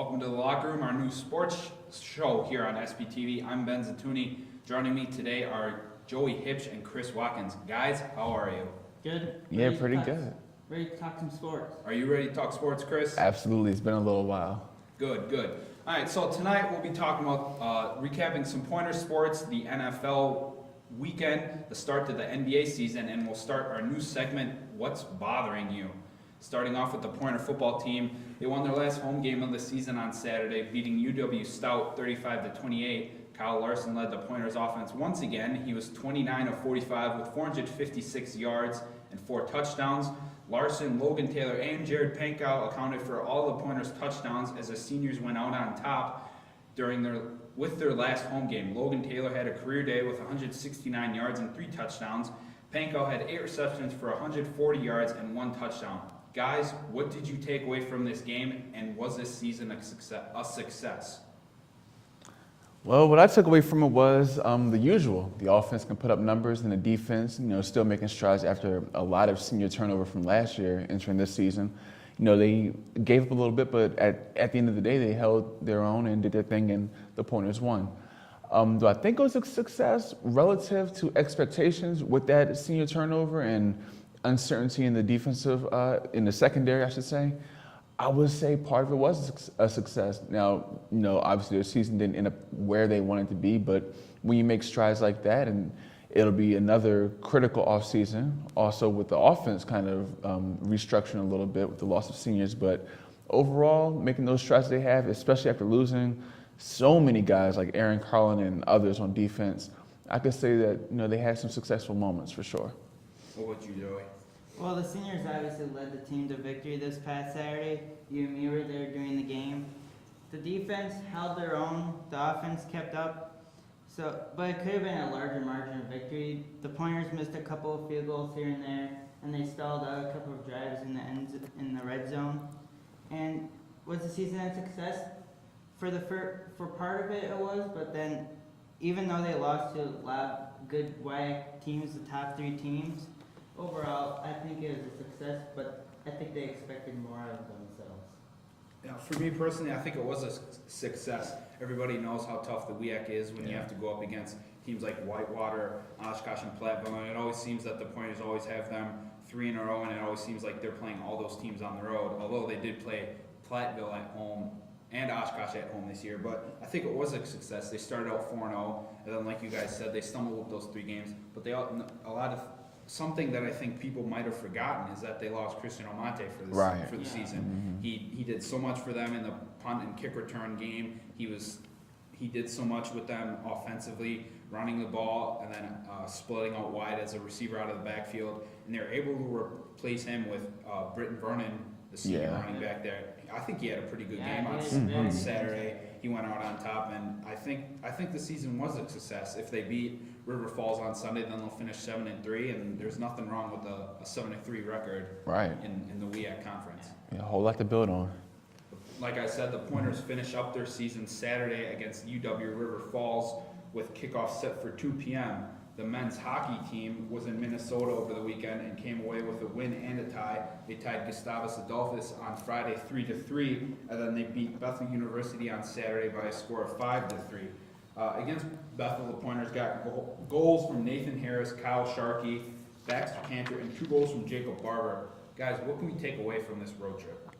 Welcome to the Locker Room, our new sports show here on SBTV. I'm Ben Zitouni. Joining me today are Joey Huebsch and Chris Watkins. Guys, how are you? Good. Yeah, pretty good. Ready to talk some sports. Are you ready to talk sports, Chris? Absolutely. It's been a little while. Good, good. All right, so tonight we'll be talking about recapping some pointer sports, the NFL weekend, the start to the NBA season, and we'll start our new segment, What's Bothering You? Starting off with the Pointer football team. They won their last home game of the season on Saturday, beating UW Stout 35-28. Kyle Larson led the Pointers offense once again. He was 29 of 45 with 456 yards and 4 touchdowns. Larson, Logan Taylor, and Jared Pankow accounted for all the Pointers' touchdowns as the seniors went out on top with their last home game. Logan Taylor had a career day with 169 yards and 3 touchdowns. Pankow had 8 receptions for 140 yards and 1 touchdown. Guys, what did you take away from this game, and was this season a success? Well, what I took away from it was the usual. The offense can put up numbers, and the defense, still making strides after a lot of senior turnover from last year entering this season. They gave up a little bit, but at the end of the day, they held their own and did their thing, and the Pointers won. Do I think it was a success relative to expectations with that senior turnover and uncertainty in the defensive, in the secondary, I should say? I would say part of it was a success. Now, obviously their season didn't end up where they wanted to be, but when you make strides like that, and it'll be another critical offseason, also with the offense kind of restructuring a little bit with the loss of seniors, but overall, making those strides they have, especially after losing so many guys like Aaron Carlin and others on defense, I could say that they had some successful moments for sure. What about you, Joey? Well, the seniors obviously led the team to victory this past Saturday. You and me were there during the game. The defense held their own. The offense kept up. But it could have been a larger margin of victory. The Pointers missed a couple of field goals here and there, and they stalled out a couple of drives in the red zone. And was the season a success? For part of it, it was. But then, even though they lost to a lot of good WAC teams, the top 3 teams, overall, I think it was a success, but I think they expected more out of themselves. Yeah, for me personally, I think it was a success. Everybody knows how tough the WEAC is when you have to go up against teams like Whitewater, Oshkosh, and Platteville, and it always seems that the Pointers always have them 3 in a row, and it always seems like they're playing all those teams on the road, although they did play Platteville at home and Oshkosh at home this year, but I think it was a success. They started out 4-0, and then like you guys said, they stumbled with those 3 games, but something that I think people might have forgotten is that they lost Christian Almonte for the season. Mm-hmm. He did so much for them in the punt and kick return game. He did so much with them offensively, running the ball and then splitting out wide as a receiver out of the backfield. And they're able to replace him with Britton Vernon, the senior running back there. I think he had a pretty good game on Saturday. He went out on top, and I think the season was a success. If they beat River Falls on Sunday, then they'll finish 7-3, and there's nothing wrong with a 7-3 record in the WEAC conference. Yeah, a whole lot to build on. Like I said, the Pointers finish up their season Saturday against UW River Falls with kickoff set for 2 p.m. The men's hockey team was in Minnesota over the weekend and came away with a win and a tie. They tied Gustavus Adolphus on Friday 3-3, and then they beat Bethel University on Saturday by a score of 5-3. Against Bethel, the Pointers got goals from Nathan Harris, Kyle Sharkey, Baxter Cantor, and 2 goals from Jacob Barber. Guys, what can we take away from this road trip?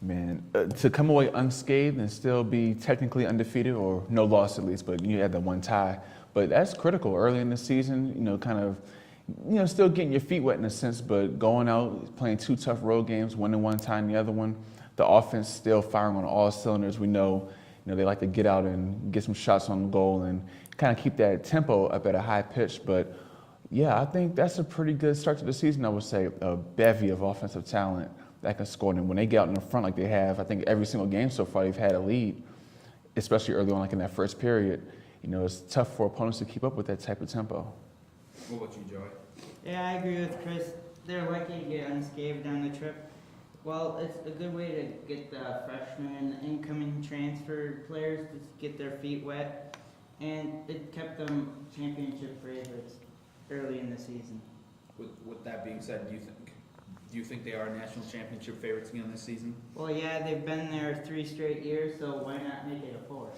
Man, to come away unscathed and still be technically undefeated, or no loss at least, but you had the 1 tie. But that's critical early in the season, still getting your feet wet in a sense, but going out, playing 2 tough road games, winning 1, tying the other one. The offense still firing on all cylinders. We know, they like to get out and get some shots on goal and kind of keep that tempo up at a high pitch. But yeah, I think that's a pretty good start to the season, I would say. A bevy of offensive talent that can score. And when they get out in the front like they have, I think every single game so far they've had a lead, especially early on, like in that first period. It's tough for opponents to keep up with that type of tempo. What about you, Joey? Yeah, I agree with Chris. They're lucky to get unscathed on the trip. Well, it's a good way to get the freshmen and incoming transfer players to get their feet wet, and it kept them championship favorites early in the season. With that being said, do you think Do you think they are national championship favorites again this season? Well, yeah, they've been there 3 straight years, so why not make it a 4th?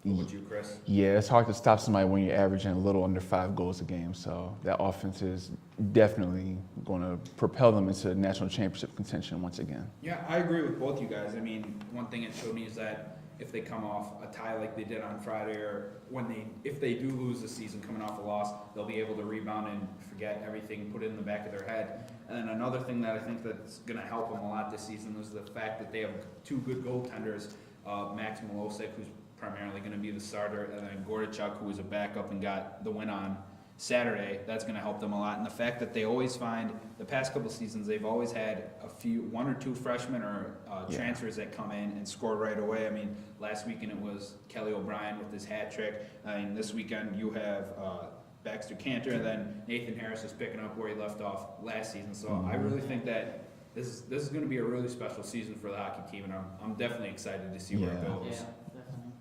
What about you, Chris? Yeah, it's hard to stop somebody when you're averaging a little under 5 goals a game. So that offense is definitely going to propel them into national championship contention once again. Yeah, I agree with both you guys. I mean, one thing it showed me is that if they come off a tie like they did on Friday, or if they do lose the season coming off a loss, they'll be able to rebound and forget everything, put it in the back of their head. And then another thing that I think that's going to help them a lot this season is the fact that they have 2 good goaltenders, Max Milosik, who's primarily going to be the starter, and then Gordichuk, who was a backup and got the win on Saturday. That's going to help them a lot. And the fact that they always find, the past couple seasons, they've always had 1 or 2 freshmen or transfers that come in and score right away. I mean, last weekend it was Kelly O'Brien with his hat trick. I mean, this weekend you have Baxter Cantor, and then Nathan Harris is picking up where he left off last season. So I really think that this is going to be a really special season for the hockey team, and I'm definitely excited to see where it goes. Yeah, definitely.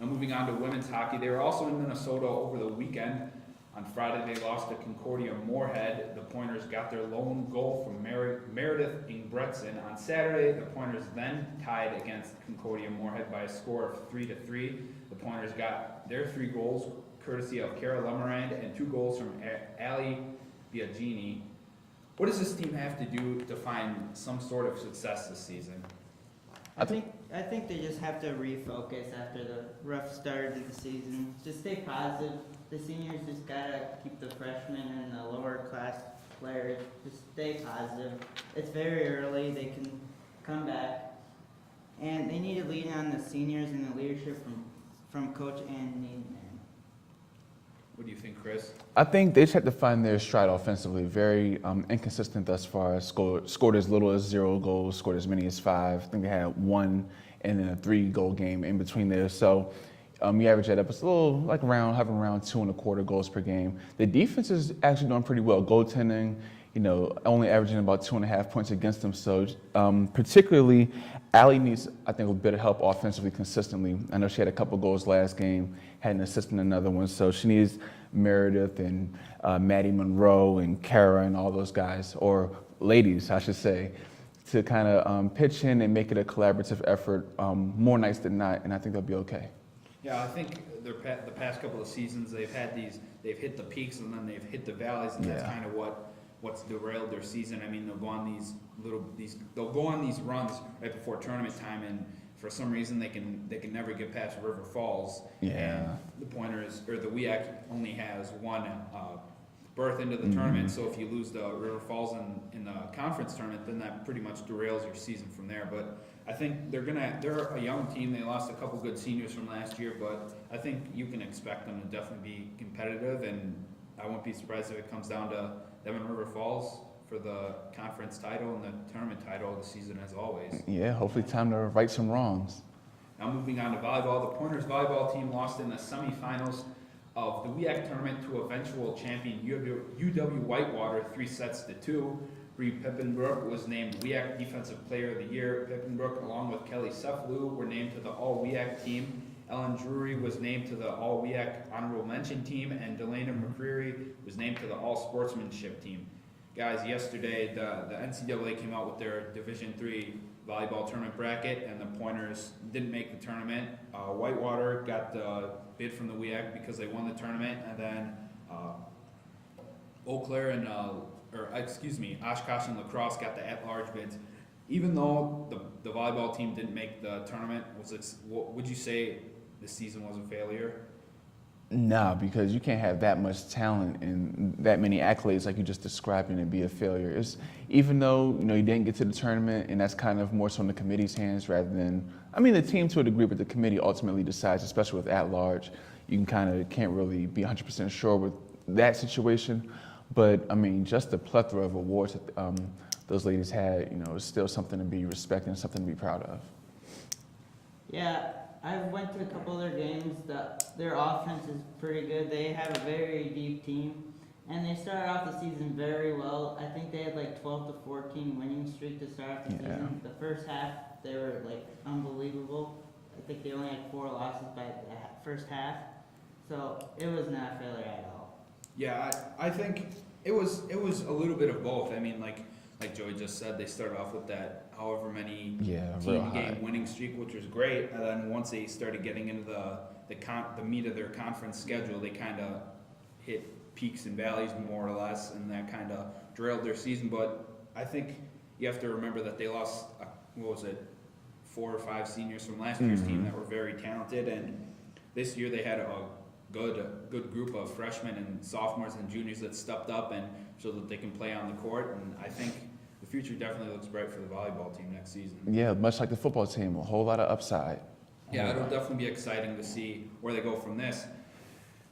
Now moving on to women's hockey, they were also in Minnesota over the weekend. On Friday, they lost to Concordia Moorhead. The Pointers got their lone goal from Meredith Ingbretson. On Saturday, the Pointers then tied against Concordia Moorhead by a score of 3-3. The Pointers got their 3 goals courtesy of Kara Lemerand and 2 goals from Ali Biagini. What does this team have to do to find some sort of success this season? I think they just have to refocus after the rough start of the season. Just stay positive. The seniors just gotta keep the freshmen and the lower class players, just stay positive. It's very early, they can come back. And they need to lean on the seniors and the leadership from Coach Anthony. What do you think, Chris? I think they just have to find their stride offensively. Very inconsistent thus far. Scored as little as 0 goals, scored as many as 5. I think they had 1 and then a 3-goal game in between there. So you average that up. It's a little like having around 2.25 goals per game. The defense is actually doing pretty well. Goaltending, only averaging about 2.5 points against them. So particularly, Allie needs, I think, a bit of help offensively consistently. I know she had a couple goals last game, had an assist in another one. So she needs Meredith and Maddie Monroe and Kara and all those guys, or ladies, I should say, to kind of pitch in and make it a collaborative effort more nights than not, and I think they'll be okay. Yeah, I think the past couple of seasons they've hit the peaks and then they've hit the valleys, and that's kind of what's derailed their season. I mean, they'll go on these runs right before tournament time, and for some reason they can never get past River Falls. Yeah. And the Pointers, or the WEAC, only has 1 berth into the tournament. So if you lose the River Falls in the conference tournament, then that pretty much derails your season from there. But I think they're a young team. They lost a couple good seniors from last year, but I think you can expect them to definitely be competitive, and I won't be surprised if it comes down to them and River Falls for the conference title and the tournament title of the season, as always. Yeah, hopefully time to right some wrongs. Now moving on to volleyball, the Pointers volleyball team lost in the semifinals of the WEAC tournament to eventual champion UW Whitewater 3-2. Bree Pippenbrook was named WEAC Defensive Player of the Year. Pippenbrook, along with Kelly Seflu, were named to the All-WEAC team. Ellen Drury was named to the All-WEAC Honorable Mention team, and Delana McCreary was named to the All-Sportsmanship team. Guys, yesterday the NCAA came out with their Division III volleyball tournament bracket, and the Pointers didn't make the tournament. Whitewater got the bid from the WEAC because they won the tournament, and then Eau Claire and Oshkosh and La Crosse got the at-large bids. Even though the volleyball team didn't make the tournament, would you say the season was a failure? No, because you can't have that much talent and that many accolades like you just described and be a failure. Even though you didn't get to the tournament, and that's kind of more so in the committee's hands rather than, the team to a degree, but the committee ultimately decides, especially with at-large. You can't really be 100% sure with that situation. But just the plethora of awards that those ladies had, is still something to be respected and something to be proud of. Yeah, I went to a couple of their games. Their offense is pretty good. They have a very deep team, and they started off the season very well. I think they had like 12 to 14 winning streak to start off the season. The first half, they were like unbelievable. I think they only had 4 losses by the first half, so it was not a failure at all. Yeah, I think it was a little bit of both. like Joey just said, they started off with that however many real high game winning streak, which was great. And then once they started getting into the meat of their conference schedule, they kind of hit peaks and valleys more or less, and that kind of derailed their season. But I think you have to remember that they lost, 4 or 5 seniors from last year's team that were very talented, and this year they had a good group of freshmen and sophomores and juniors that stepped up and so that they can play on the court. And I think the future definitely looks bright for the volleyball team next season. Yeah, much like the football team, a whole lot of upside. Yeah, it'll definitely be exciting to see where they go from this.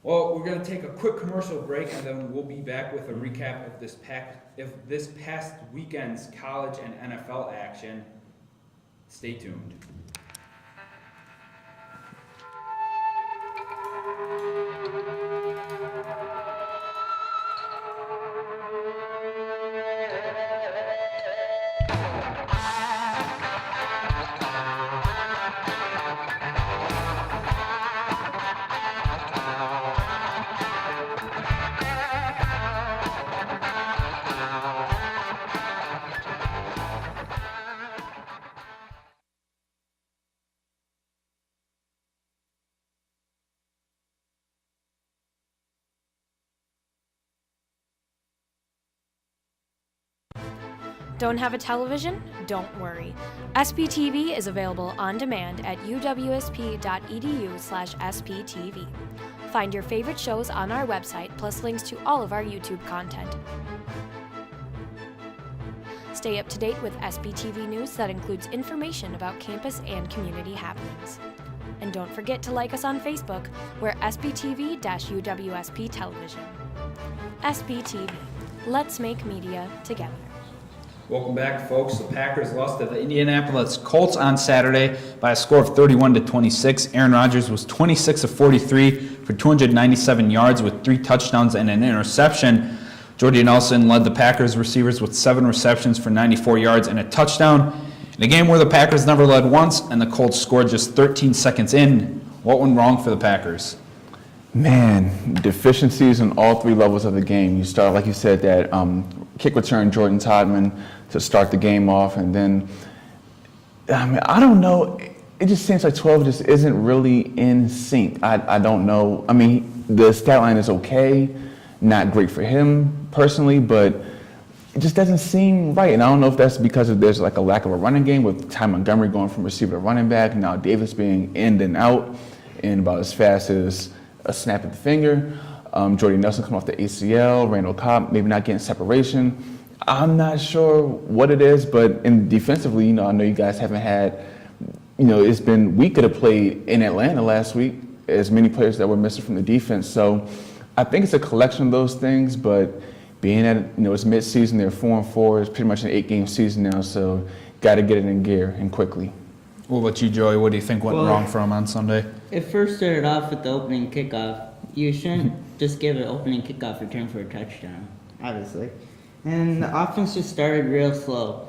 Well, we're going to take a quick commercial break, and then we'll be back with a recap of this past weekend's college and NFL action. Stay tuned. Don't have a television? Don't worry. SPTV is available on demand at uwsp.edu/SPTV. Find your favorite shows on our website, plus links to all of our YouTube content. Stay up to date with SPTV news that includes information about campus and community happenings. And don't forget to like us on Facebook. We're SPTV-UWSP Television. SPTV. Let's make media together. Welcome back, folks. The Packers lost to the Indianapolis Colts on Saturday by a score of 31-26. Aaron Rodgers was 26 of 43 for 297 yards with 3 touchdowns and an interception. Jordy Nelson led the Packers receivers with 7 receptions for 94 yards and a touchdown. In a game where the Packers never led once and the Colts scored just 13 seconds in, what went wrong for the Packers? Man, deficiencies on all 3 levels of the game. You start, like you said, that kick return, Jordan Todman, to start the game off, and then, I don't know, it just seems like 12 just isn't really in sync. I don't know. I mean, the stat line is okay, not great for him personally, but it just doesn't seem right. And I don't know if that's because there's like a lack of a running game with Ty Montgomery going from receiver to running back, now Davis being in and out and about as fast as a snap of the finger. Jordy Nelson coming off the ACL, Randall Cobb maybe not getting separation. I'm not sure what it is, but defensively, I know you guys haven't had, it's been, we could have played in Atlanta last week, as many players that were missing from the defense. So I think it's a collection of those things, but being at, it's mid-season, they're 4-4, it's pretty much an 8-game season now, so got to get it in gear and quickly. What about you, Joey? What do you think went wrong for him on Sunday? It first started off with the opening kickoff. You shouldn't just give an opening kickoff return for a touchdown, obviously. And the offense just started real slow.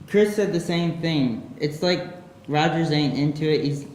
Chris said the same thing. It's like Rodgers ain't into it.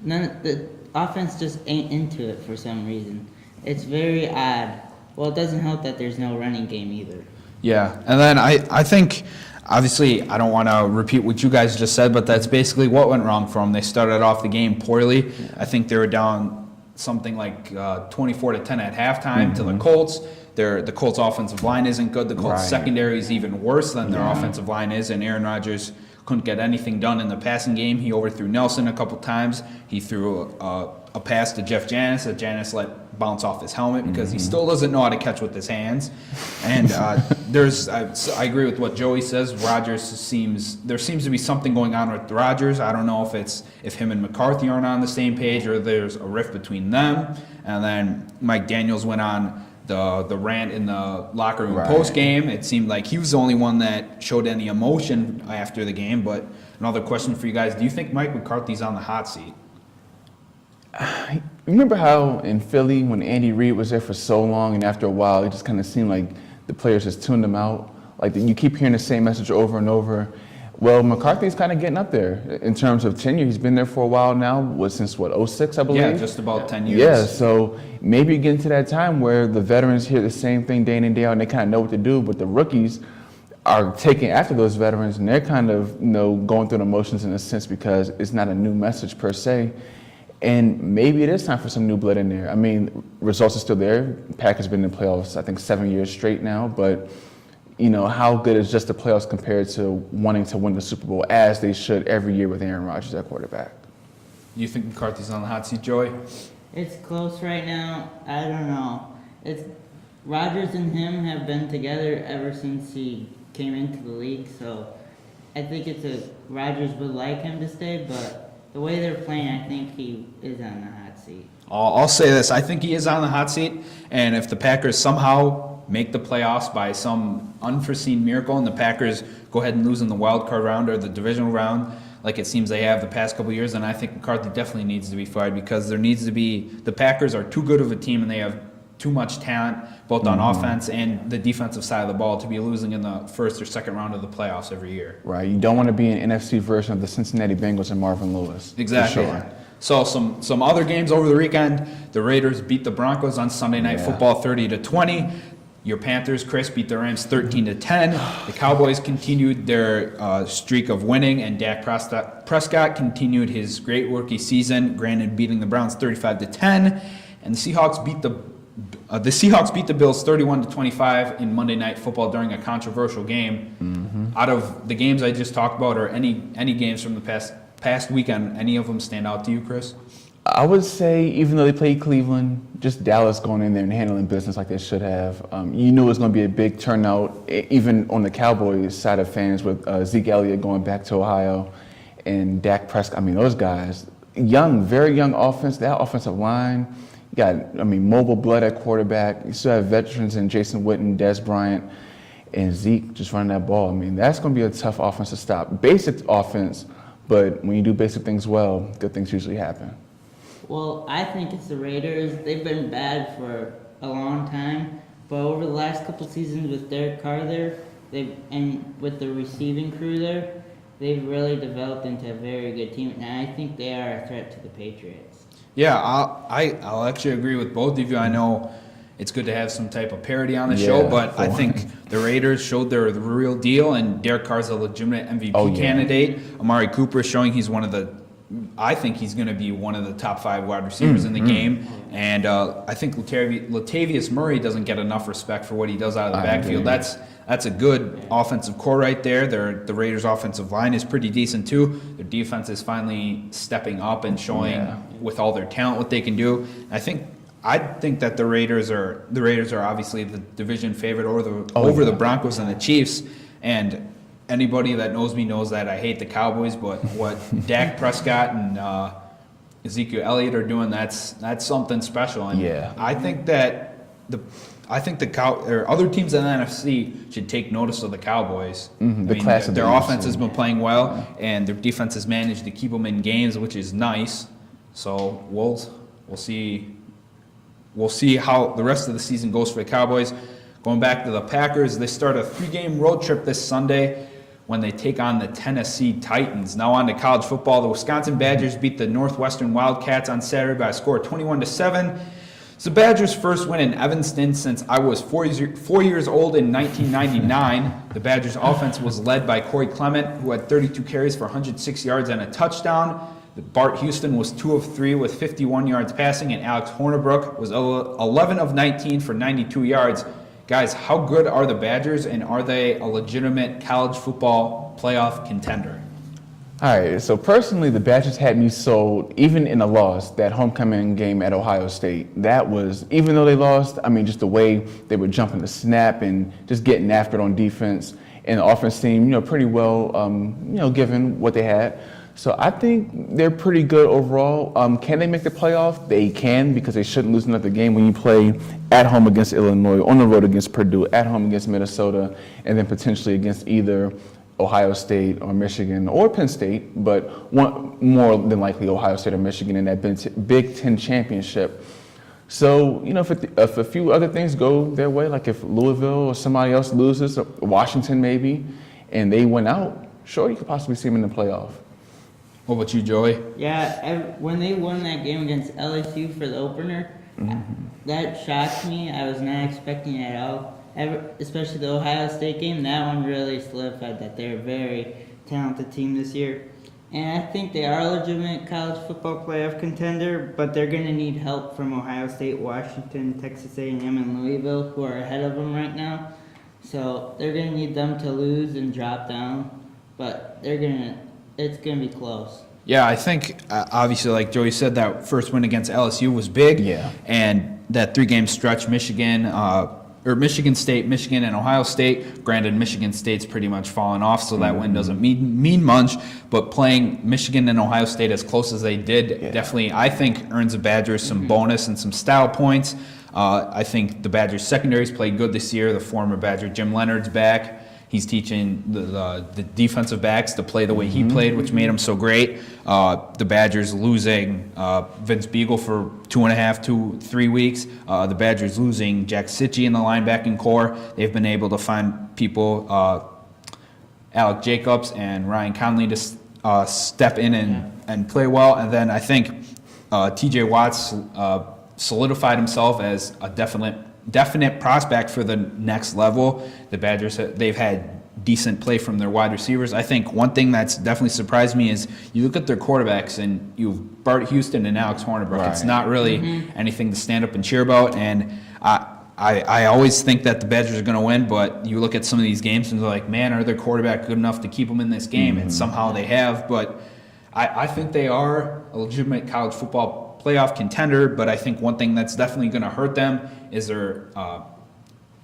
The offense just ain't into it for some reason. It's very odd. Well, it doesn't help that there's no running game either. Yeah, and then I think, obviously, I don't want to repeat what you guys just said, but that's basically what went wrong for them. They started off the game poorly. I think they were down something like 24-10 at halftime to the Colts. The Colts' offensive line isn't good. The Colts' secondary is even worse than their offensive line is, and Aaron Rodgers couldn't get anything done in the passing game. He overthrew Nelson a couple times. He threw a pass to Jeff Janis that Janis let bounce off his helmet because he still doesn't know how to catch with his hands. And I agree with what Joey says. There seems to be something going on with Rodgers. I don't know if him and McCarthy aren't on the same page or there's a rift between them. And then Mike Daniels went on the rant in the locker room post game. It seemed like he was the only one that showed any emotion after the game. But another question for you guys: do you think Mike McCarthy's on the hot seat? Remember how in Philly when Andy Reid was there for so long, and after a while, it just kind of seemed like the players just tuned him out. Like you keep hearing the same message over and over. Well, McCarthy's kind of getting up there in terms of tenure. He's been there for a while now. Since 06, I believe? Yeah, just about 10 years. Yeah, so maybe getting to that time where the veterans hear the same thing day in and day out and they kind of know what to do, but the rookies are taking after those veterans, and they're kind of, going through the motions in a sense because it's not a new message per se. And maybe it is time for some new blood in there. I mean, results are still there. Packers been in the playoffs, I think, 7 years straight now. But, how good is just the playoffs compared to wanting to win the Super Bowl, as they should every year with Aaron Rodgers at quarterback? You think McCarthy's on the hot seat, Joey? It's close right now. I don't know. It's Rodgers and him have been together ever since he came into the league, so I think Rodgers would like him to stay, but the way they're playing, I think he is on the hot seat. I'll say this. I think he is on the hot seat, and if the Packers somehow make the playoffs by some unforeseen miracle and the Packers go ahead and lose in the wild card round or the divisional round, like it seems they have the past couple of years, then I think McCarthy definitely needs to be fired, because the Packers are too good of a team and they have too much talent, both on offense and the defensive side of the ball, to be losing in the first or second round of the playoffs every year. Right. You don't want to be an NFC version of the Cincinnati Bengals and Marvin Lewis. Exactly. For sure. So some other games over the weekend. The Raiders beat the Broncos on Sunday Night Football 30-20. Your Panthers, Chris, beat the Rams 13-10. The Cowboys continued their streak of winning, and Dak Prescott continued his great rookie season, granted beating the Browns 35-10. And the Seahawks beat the Bills 31-25 in Monday Night Football during a controversial game. Out of the games I just talked about, or any games from the past weekend, any of them stand out to you, Chris? I would say, even though they played Cleveland, just Dallas going in there and handling business like they should have. You knew it was going to be a big turnout, even on the Cowboys side of fans, with Zeke Elliott going back to Ohio and Dak Prescott. I mean, those guys, very young offense. That offensive line, you got, mobile blood at quarterback. You still have veterans in Jason Witten, Des Bryant, and Zeke just running that ball. That's going to be a tough offense to stop. Basic offense, but when you do basic things well, good things usually happen. Well, I think it's the Raiders. They've been bad for a long time, but over the last couple seasons with Derek Carr there, and with the receiving crew there, they've really developed into a very good team, and I think they are a threat to the Patriots. Yeah, I'll actually agree with both of you. I know it's good to have some type of parody on the show, but I think the Raiders showed they're the real deal, and Derek Carr's a legitimate MVP candidate. Amari Cooper is showing I think he's going to be one of the top 5 wide receivers in the game. And I think Latavius Murray doesn't get enough respect for what he does out of the backfield. That's a good offensive core right there. The Raiders' offensive line is pretty decent too. Their defense is finally stepping up and showing with all their talent what they can do. I think that the Raiders are obviously the division favorite over the Broncos and the Chiefs. And anybody that knows me knows that I hate the Cowboys, but what Dak Prescott and Ezekiel Elliott are doing, that's something special. And I think that other teams in the NFC should take notice of the Cowboys. Their offense has been playing well, and their defense has managed to keep them in games, which is nice. So we'll see how the rest of the season goes for the Cowboys. Going back to the Packers, they start a 3-game road trip this Sunday when they take on the Tennessee Titans. Now on to college football. The Wisconsin Badgers beat the Northwestern Wildcats on Saturday by a score of 21-7. It's the Badgers' first win in Evanston since I was 4 years old in 1999. The Badgers' offense was led by Corey Clement, who had 32 carries for 106 yards and a touchdown. Bart Houston was 2 of 3 with 51 yards passing, and Alex Hornibrook was 11 of 19 for 92 yards. Guys, how good are the Badgers, and are they a legitimate college football playoff contender? All right, so personally, the Badgers had me sold, even in a loss, that homecoming game at Ohio State. That was, even though they lost, just the way they were jumping the snap and just getting after it on defense, and the offense team, pretty well, given what they had. So I think they're pretty good overall. Can they make the playoff? They can, because they shouldn't lose another game when you play at home against Illinois, on the road against Purdue, at home against Minnesota, and then potentially against either Ohio State or Michigan or Penn State, but more than likely Ohio State or Michigan in that Big Ten championship. So, if a few other things go their way, like if Louisville or somebody else loses, or Washington maybe, and they win out, sure, you could possibly see them in the playoff. What about you, Joey? Yeah, when they won that game against LSU for the opener, that shocked me. I was not expecting it at all. especially the Ohio State game, that one really solidified that they're a very talented team this year. And I think they are a legitimate college football playoff contender, but they're going to need help from Ohio State, Washington, Texas A&M, and Louisville, who are ahead of them right now. So they're going to need them to lose and drop down, but it's going to be close. Yeah, I think obviously, like Joey said, that first win against LSU was big. Yeah. And that 3-game stretch, Michigan State, Michigan, and Ohio State. Granted, Michigan State's pretty much fallen off, so that win doesn't mean much. But playing Michigan and Ohio State as close as they did definitely, I think, earns the Badgers some bonus and some style points. I think the Badgers secondaries played good this year. The former Badger Jim Leonard's back. He's teaching the defensive backs to play the way he played, which made him so great. The Badgers losing Vince Beagle for 2.5 to 3 weeks. The Badgers losing Jack Sitchie in the linebacking core. They've been able to find people, Alec Jacobs and Ryan Conley, to step in and play well. And then I think TJ Watts solidified himself as a definite prospect for the next level. The Badgers, they've had decent play from their wide receivers. I think one thing that's definitely surprised me is you look at their quarterbacks and you've Bart Houston and Alex Hornibrook. Right. It's not really anything to stand up and cheer about. And I always think that the Badgers are going to win, but you look at some of these games and they're like, man, are their quarterback good enough to keep them in this game? And somehow they have. But I think they are a legitimate college football playoff contender, but I think one thing that's definitely going to hurt them is their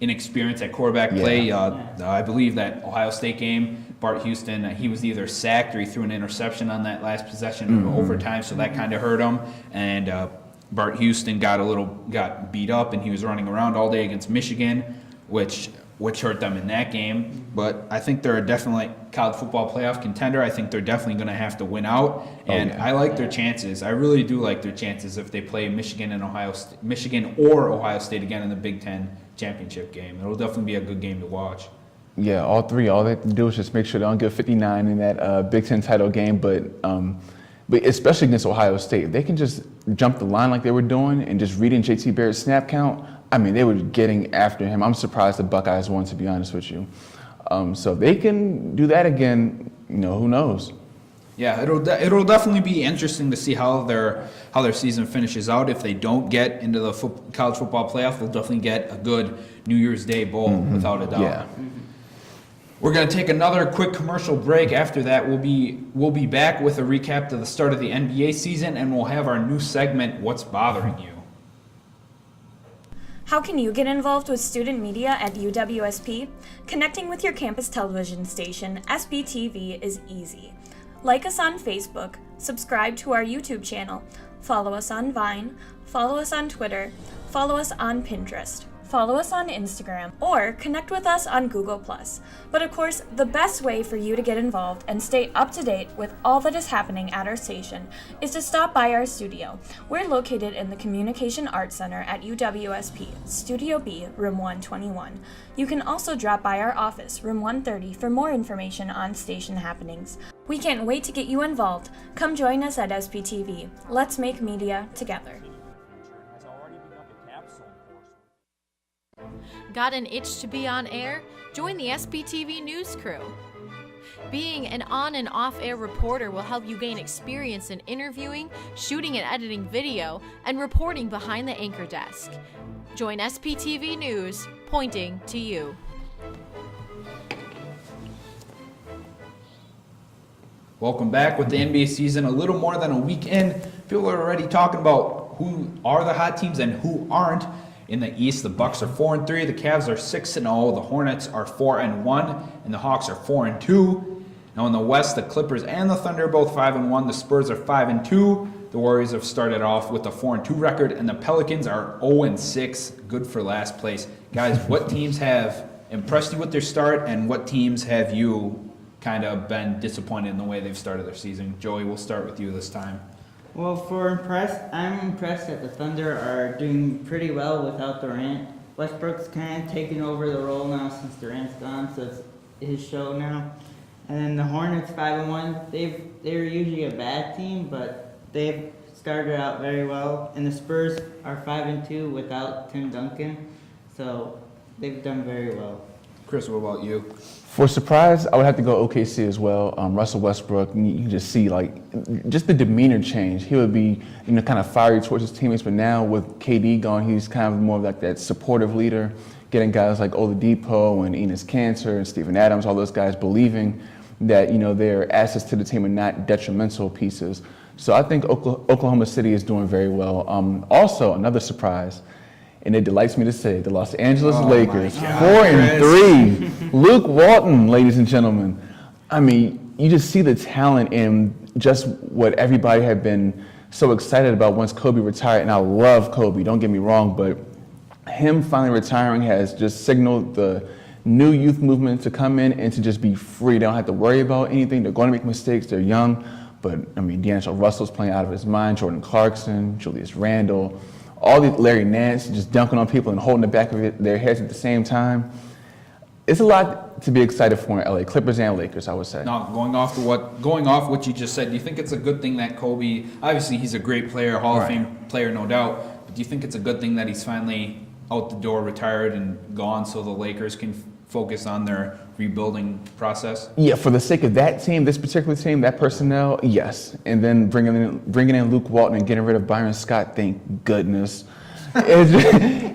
inexperience at quarterback play. I believe that Ohio State game, Bart Houston, he was either sacked or he threw an interception on that last possession in overtime, so that kind of hurt him. And Bart Houston got beat up, and he was running around all day against Michigan, which hurt them in that game. But I think they're definitely college football playoff contender. I think they're definitely going to have to win out, and I like their chances. I really do like their chances if they play Michigan or Ohio State again in the Big Ten championship game. It'll definitely be a good game to watch. Yeah, all three. All they have to do is just make sure they don't get 59 in that Big Ten title game. But especially against Ohio State, if they can just jump the line like they were doing and just reading JT Barrett's snap count, I mean, they were getting after him. I'm surprised the Buckeyes won, to be honest with you. So if they can do that again, who knows? Yeah, it'll definitely be interesting to see how their season finishes out. If they don't get into the college football playoff, they'll definitely get a good New Year's Day bowl, without a doubt. Yeah. We're going to take another quick commercial break. After that, we'll be back with a recap to the start of the NBA season, and we'll have our new segment, What's Bothering You? How can you get involved with student media at UWSP? Connecting with your campus television station, SBTV, is easy. Like us on Facebook, subscribe to our YouTube channel, follow us on Vine, follow us on Twitter, follow us on Pinterest, follow us on Instagram, or connect with us on Google+. But of course, the best way for you to get involved and stay up to date with all that is happening at our station is to stop by our studio. We're located in the Communication Arts Center at UWSP, Studio B, Room 121. You can also drop by our office, Room 130, for more information on station happenings. We can't wait to get you involved. Come join us at SPTV. Let's make media together. Got an itch to be on air? Join the SPTV News crew. Being an on and off air reporter will help you gain experience in interviewing, shooting and editing video, and reporting behind the anchor desk. Join SPTV News, pointing to you. Welcome back with the NBA season. A little more than a week in, people are already talking about who are the hot teams and who aren't. In the East, the Bucks are 4-3, the Cavs are 6-0, the Hornets are 4-1, and the Hawks are 4-2. Now in the West, the Clippers and the Thunder are both 5-1, the Spurs are 5-2. The Warriors have started off with a 4-2 record, and the Pelicans are 0-6, good for last place. Guys, what teams have impressed you with their start, and what teams have you kind of been disappointed in the way they've started their season? Joey, we'll start with you this time. Well, I'm impressed that the Thunder are doing pretty well without Durant. Westbrook's kind of taking over the role now since Durant's gone, so it's his show now. And then the Hornets 5-1. They're usually a bad team, but they've started out very well. And the Spurs are 5-2 without Tim Duncan, so they've done very well. Chris, what about you? For surprise, I would have to go OKC as well. Russell Westbrook, you can just see like just the demeanor change. He would be, kind of fiery towards his teammates, but now with KD gone, he's kind of more like that supportive leader, getting guys like Oladipo and Enes Kanter and Steven Adams, all those guys believing that they're assets to the team and not detrimental pieces. So I think Oklahoma City is doing very well. Also, another surprise. And it delights me to say, the Los Angeles Lakers, 4-3. Luke Walton, ladies and gentlemen. I mean, you just see the talent in just what everybody had been so excited about once Kobe retired. And I love Kobe, don't get me wrong, but him finally retiring has just signaled the new youth movement to come in and to just be free. They don't have to worry about anything. They're going to make mistakes. They're young. But, I mean, D'Angelo Russell's playing out of his mind, Jordan Clarkson, Julius Randle, all these Larry Nance just dunking on people and holding the back of their heads at the same time. It's a lot to be excited for in LA, Clippers and Lakers, I would say. Now, going off what you just said, do you think it's a good thing that Kobe, obviously he's a great player, Hall of Fame player, no doubt, but do you think it's a good thing that he's finally out the door, retired and gone, so the Lakers can focus on their rebuilding process? Yeah, for the sake of that team, this particular team, that personnel, yes. And then bringing in Luke Walton and getting rid of Byron Scott, thank goodness. It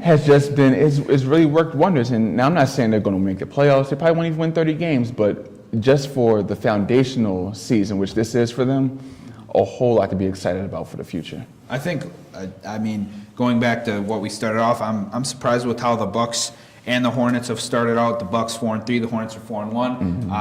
has just been, it's really worked wonders. And now I'm not saying they're going to make the playoffs. They probably won't even win 30 games, but just for the foundational season, which this is for them, a whole lot to be excited about for the future. I think, going back to what we started off, I'm surprised with how the Bucks and the Hornets have started out. The Bucks 4-3, the Hornets are 4-1. Mm-hmm.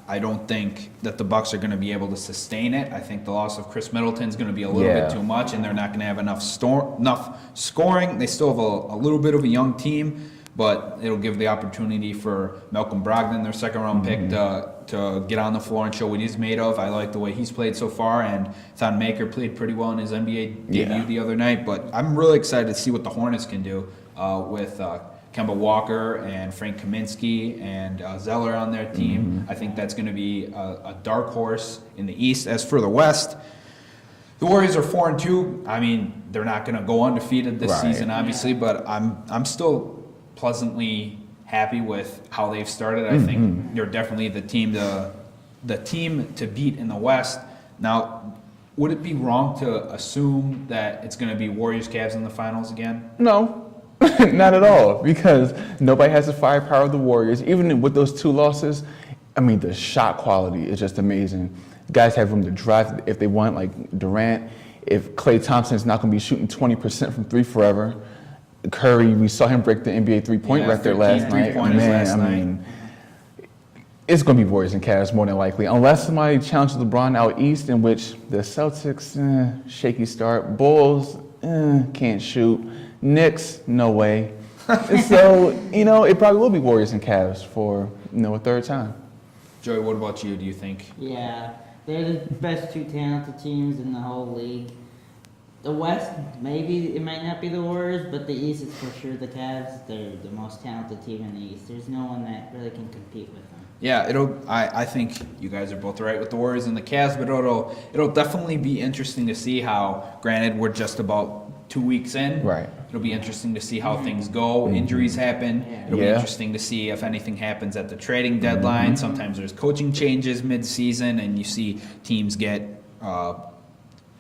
I don't think that the Bucks are going to be able to sustain it. I think the loss of Chris Middleton is going to be a little bit too much, and they're not going to have enough scoring. They still have a little bit of a young team, but it'll give the opportunity for Malcolm Brogdon, their second-round pick, to get on the floor and show what he's made of. I like the way he's played so far, and Thon Maker played pretty well in his NBA debut the other night. But I'm really excited to see what the Hornets can do with Kemba Walker and Frank Kaminsky and Zeller on their team. I think that's going to be a dark horse in the East. As for the West, the Warriors are 4-2. I mean, they're not going to go undefeated this season, obviously, but I'm still pleasantly happy with how they've started. I think they're definitely the team to beat in the West. Now, would it be wrong to assume that it's going to be Warriors-Cavs in the finals again? No. Not at all, because nobody has the firepower of the Warriors. Even with those two losses, I mean, the shot quality is just amazing. Guys have room to drive if they want, like Durant. If Klay Thompson's not going to be shooting 20% from three forever, Curry, we saw him break the NBA three-point record last night. Man, it's going to be Warriors and Cavs more than likely, unless somebody challenges LeBron out east, in which the Celtics, shaky start. Bulls, can't shoot. Knicks, no way. So, it probably will be Warriors and Cavs for, a third time. Joey, what about you? Do you think? Yeah, they're the best two talented teams in the whole league. The West, maybe it might not be the Warriors, but the East is for sure the Cavs. They're the most talented team in the East. There's no one that really can compete with them. Yeah, I think you guys are both right with the Warriors and the Cavs, but it'll definitely be interesting to see how, granted, we're just about 2 weeks in. Right. It'll be interesting to see how things go. Injuries happen. It'll be interesting to see if anything happens at the trading deadline. Sometimes there's coaching changes mid-season, and you see teams get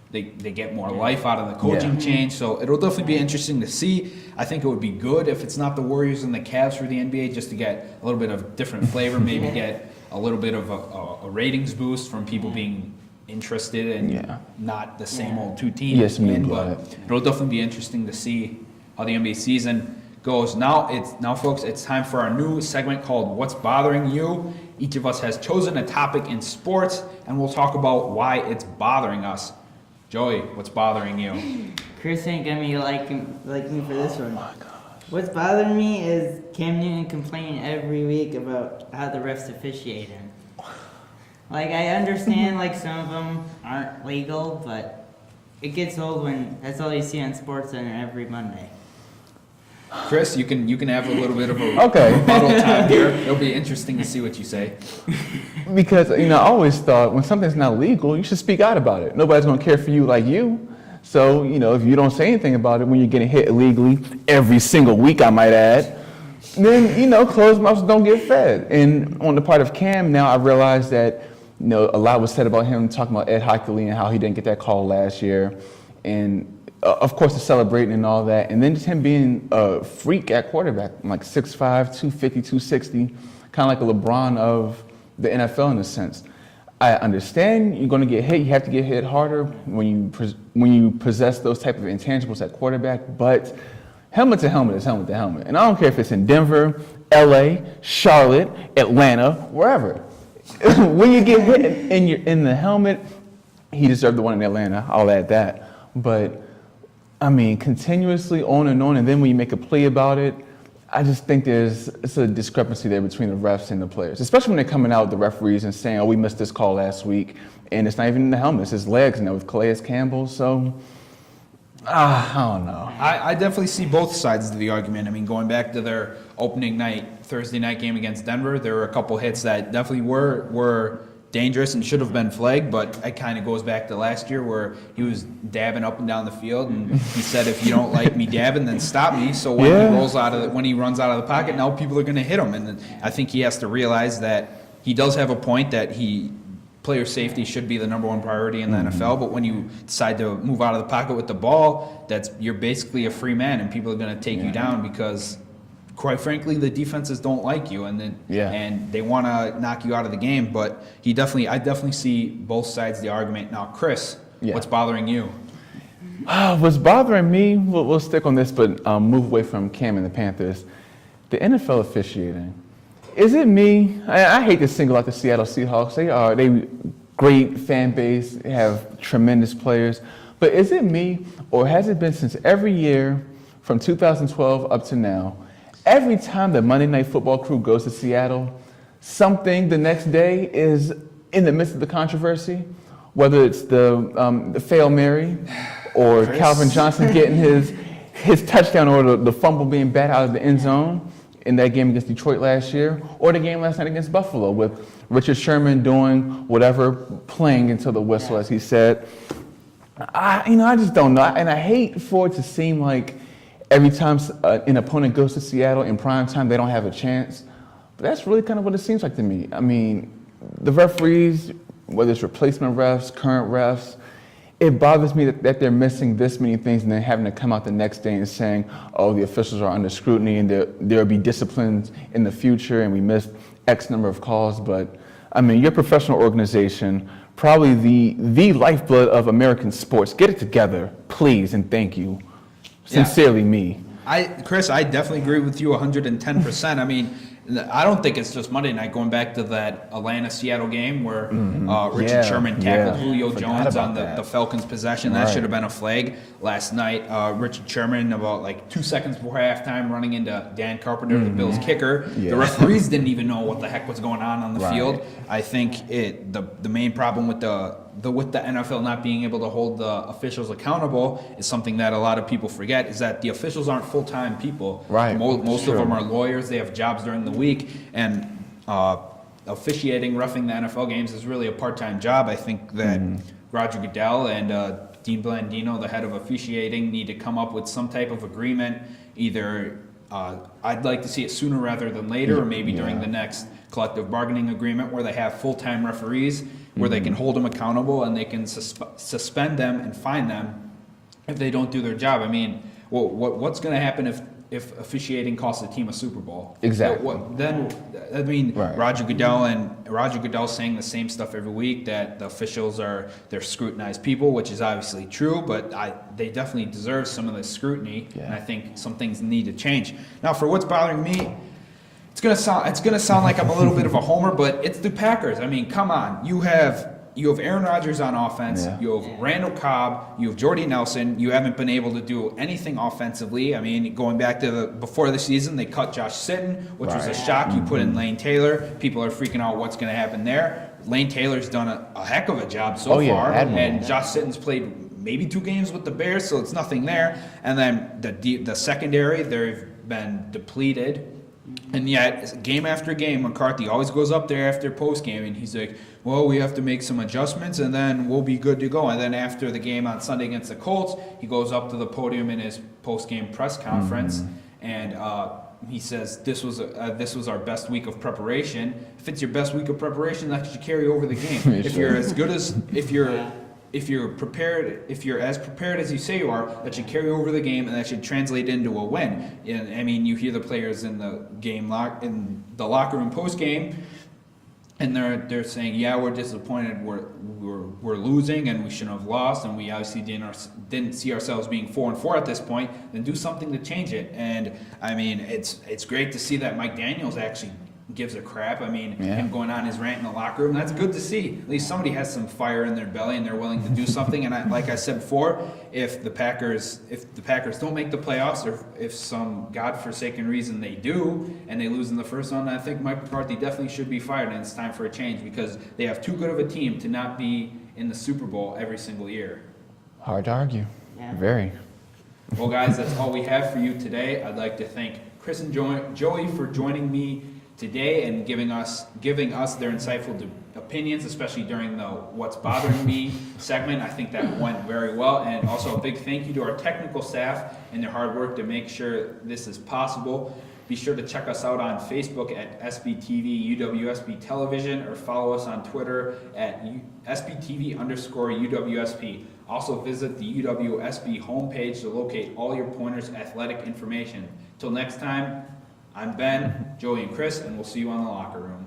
they get more life out of the coaching change. So it'll definitely be interesting to see. I think it would be good if it's not the Warriors and the Cavs for the NBA, just to get a little bit of different flavor, maybe get a little bit of a ratings boost from people being interested and not the same old two teams. Yes, but it'll definitely be interesting to see how the NBA season goes. Now, folks, it's time for our new segment called What's Bothering You. Each of us has chosen a topic in sports, and we'll talk about why it's bothering us. Joey, what's bothering you? Chris ain't gonna be like me for this one. What's bothering me is Cam Newton complaining every week about how the refs officiate him. Like, I understand, some of them aren't legal, but it gets old when that's all you see on SportsCenter every Monday. Chris, you can have a little bit of a rebuttal time here. It'll be interesting to see what you say. Because, I always thought when something's not legal, you should speak out about it. Nobody's going to care for you like you. So, if you don't say anything about it when you're getting hit illegally every single week, I might add, then, closed mouths don't get fed. And on the part of Cam, now I realize that, a lot was said about him talking about Ed Hockley and how he didn't get that call last year. And of course, the celebrating and all that. And then just him being a freak at quarterback, like 6'5", 250, 260, kind of like a LeBron of the NFL in a sense. I understand you're going to get hit. You have to get hit harder when you possess those type of intangibles at quarterback. But helmet to helmet is helmet to helmet. And I don't care if it's in Denver, LA, Charlotte, Atlanta, wherever. When you get hit in the helmet, he deserved the one in Atlanta. I'll add that. But I mean, continuously on, and then when you make a play about it, I just think it's a discrepancy there between the refs and the players, especially when they're coming out with the referees and saying, "Oh, we missed this call last week," and it's not even in the helmet; it's his legs now with Calais Campbell. So, I don't know. I definitely see both sides of the argument. I mean, going back to their opening night, Thursday night game against Denver, there were a couple hits that definitely were dangerous and should have been flagged, but it kind of goes back to last year where he was dabbing up and down the field, and he said, "If you don't like me dabbing, then stop me." So when he runs out of the pocket, now people are going to hit him, and I think he has to realize that he does have a point that player safety should be the number one priority in the NFL, but when you decide to move out of the pocket with the ball, you're basically a free man, and people are going to take you down because, quite frankly, the defenses don't like you, and they want to knock you out of the game. But I definitely see both sides of the argument. Now, Chris, what's bothering you? What's bothering me, we'll stick on this, but move away from Cam and the Panthers. The NFL officiating. Is it me? I hate to single out the Seattle Seahawks. They great fan base, have tremendous players. But is it me, or has it been since every year from 2012 up to now, every time the Monday Night Football crew goes to Seattle, something the next day is in the midst of the controversy, whether it's the Fail Mary or Calvin Johnson getting his touchdown or the fumble being bat out of the end zone in that game against Detroit last year, or the game last night against Buffalo with Richard Sherman doing whatever, playing until the whistle, as he said. I just don't know. And I hate for it to seem like every time an opponent goes to Seattle in prime time, they don't have a chance. But that's really kind of what it seems like to me. I mean, the referees, whether it's replacement refs, current refs, it bothers me that they're missing this many things and then having to come out the next day and saying, "Oh, the officials are under scrutiny and there'll be disciplines in the future and we missed X number of calls." But I mean, your professional organization, probably the lifeblood of American sports. Get it together, please, and thank you. Sincerely, me. Chris, I definitely agree with you 110%. I mean, I don't think it's just Monday night. Going back to that Atlanta-Seattle game where Richard Sherman tackled Julio Jones on the Falcons' possession. That should have been a flag last night. Richard Sherman, about like 2 seconds before halftime, running into Dan Carpenter, the Bills kicker. The referees didn't even know what the heck was going on the field. I think the main problem with the NFL not being able to hold the officials accountable is something that a lot of people forget, is that the officials aren't full-time people. Right. Most of them are lawyers. They have jobs during the week, and officiating, roughing the NFL games is really a part-time job. I think that Roger Goodell and Dean Blandino, the head of officiating, need to come up with some type of agreement. Either I'd like to see it sooner rather than later, or maybe during the next collective bargaining agreement where they have full-time referees where they can hold them accountable and they can suspend them and fine them if they don't do their job. I mean, what's going to happen if officiating costs a team a Super Bowl? Exactly. Roger Goodell saying the same stuff every week, that the officials they're scrutinized people, which is obviously true, but they definitely deserve some of the scrutiny, and I think some things need to change. Now, for what's bothering me, it's gonna sound like I'm a little bit of a homer, but it's the Packers. I mean, come on. You have Aaron Rodgers on offense. You have Randall Cobb. You have Jordy Nelson. You haven't been able to do anything offensively. I mean, going back to before the season, they cut Josh Sitton, which was a shock. You put in Lane Taylor. People are freaking out what's going to happen there. Lane Taylor's done a heck of a job so far, and Josh Sitton's played maybe 2 games with the Bears, so it's nothing there. And then the secondary, they've been depleted. And yet, game after game, McCarthy always goes up there after post-game, and he's like, "Well, we have to make some adjustments, and then we'll be good to go." And then after the game on Sunday against the Colts, he goes up to the podium in his post-game press conference and he says this was our best week of preparation. If it's your best week of preparation, that should carry over the game. If you're as good as if you're prepared, if you're as prepared as you say you are, that should carry over the game, and that should translate into a win. And I mean, you hear the players in the locker room post game, and they're saying, yeah, we're disappointed, we're losing, and we shouldn't have lost, and we obviously didn't see ourselves being 4-4 at this point. Then do something to change it. And I mean, it's great to see that Mike Daniels actually gives a crap. I mean, him going on his rant in the locker room, that's good to see. At least somebody has some fire in their belly and they're willing to do something. And like I said before, if the Packers don't make the playoffs, or if some godforsaken reason they do and they lose in the first round, I think Mike McCarthy definitely should be fired, and it's time for a change, because they have too good of a team to not be in the Super Bowl every single year. Hard to argue. Yeah. Very. Well, guys, that's all we have for you today. I'd like to thank Chris and Joey for joining me today and giving us their insightful opinions, especially during the What's Bothering Me segment. I think that went very well. And also a big thank you to our technical staff and their hard work to make sure this is possible. Be sure to check us out on Facebook at SBTV UWSP Television, or follow us on Twitter at SBTV_UWSP. Also visit the UWSP homepage to locate all your Pointers athletic information. Till next time, I'm Ben, Joey, and Chris, and we'll see you on the locker room.